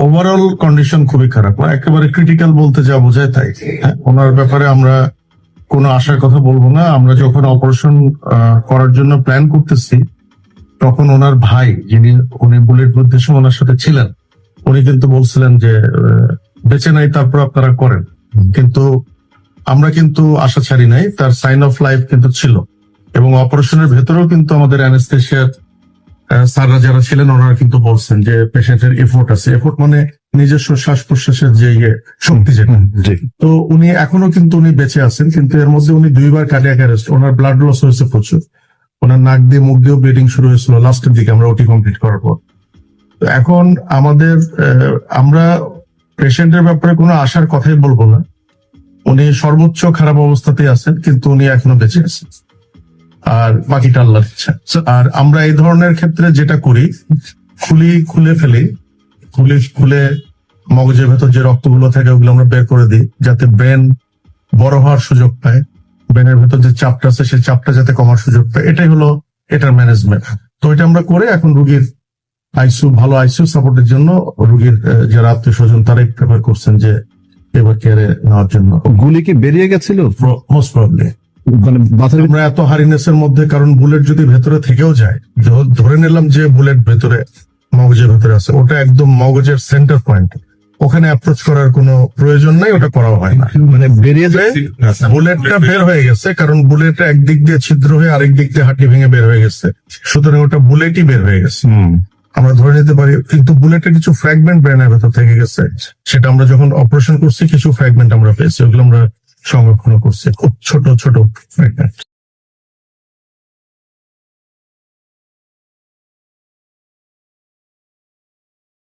Overall condition খুবই খারাপ, একেবারে ক্রিটিক্যাল বলতে যা বোঝায় তাই। ওনার ব্যাপারে আমরা কোনো আশার কথা বলবো না। আমরা যখন অপারেশন করার জন্য প্ল্যান করতেছি তখন ওনার ভাই, উনি বুলেট প্রুফের সময় ওনার সাথে ছিলেন, উনি কিন্তু বলছিলেন যে বেঁচে নাই, তারপর আপনারা করেন। কিন্তু আমরা কিন্তু আশা ছাড়ি নাই, তার সাইন অফ লাইফ কিন্তু ছিল। এবং অপারেশনের ভেতরেও কিন্তু আমাদের অ্যানেস্থেশিয়ার স্যাররা যারা ছিলেন ওনারা কিন্তু বলছেন যে পেশেন্টের এফোর্ট আছে। এফোর্ট মানে নিজস্ব শ্বাস প্রশ্বাসের যে শক্তি যেটা। তো উনি এখনো কিন্তু উনি বেঁচে আছেন, কিন্তু এর মধ্যে উনি 2 বার কার্ডিয়াক অ্যারেস্ট, ওনার ব্লাড লস হয়েছে প্রচুর, ওনার নাক দিয়ে মুখ দিয়েও ব্লিডিং শুরু হয়েছিল লাস্টের দিকে আমরা ওটি কমপ্লিট করার পর। তো এখন আমাদের আমরা পেশেন্টের ব্যাপারে কোনো আশার কথাই বলবো না। উনি সর্বোচ্চ খারাপ অবস্থাতেই আছেন, কিন্তু উনি এখনো বেঁচে আছেন, আর বাকিটা আল্লাহর ইচ্ছা। আর আমরা এই ধরনের ক্ষেত্রে যেটা করি, খুলে ফেলি, খুলে মগজের ভেতর যে রক্তগুলো থাকে ওগুলো আমরা বের করে দিই, যাতে ব্রেন বড় হওয়ার সুযোগ পায়, ব্রেনের ভেতর যে চাপটা আছে সেই চাপটা যাতে কমার সুযোগ পায়। এটাই হলো এটার ম্যানেজমেন্ট। তো এটা আমরা করে এখন রুগীর ভালো আইসিইউ সাপোর্টের জন্য রুগীর যারা আত্মীয় স্বজন তারাই প্রেফার করছেন যে এবার কেয়ারে নেওয়ার জন্য। গুলি কি বেরিয়ে গেছিল? মোস্ট প্রবলি মানে আমরা এত হারিনেসের মধ্যে, কারণ বুলেট যদি ভেতরে থেকেও যায়, ধরে নিলাম যে বুলেট ভেতরে মগজের ভেতরে আছে, ওটা একদম মগজের সেন্টার পয়েন্ট, ওখানে অ্যাপ্রোচ করার কোনো প্রয়োজন নাই, ওটা করা হয় না। মানে বেরিয়ে যায়, বুলেটটা বের হয়ে গেছে, কারণ বুলেটটা একদিক দিয়ে ছিদ্র হয়ে আরেক দিক দিয়ে হাঁটি ভেঙে বের হয়ে গেছে, সুতরাং ওটা বুলেটই বের হয়ে গেছে আমরা ধরে নিতে পারি। কিন্তু বুলেটের কিছু ফ্র্যাগমেন্ট ব্রেনের ভেতর থেকে গেছে, সেটা আমরা যখন অপারেশন করছি কিছু ফ্র্যাগমেন্ট আমরা পেয়েছি, ওগুলো আমরা সংরক্ষণ করছি, খুব ছোট ছোট ফ্র্যাগমেন্ট।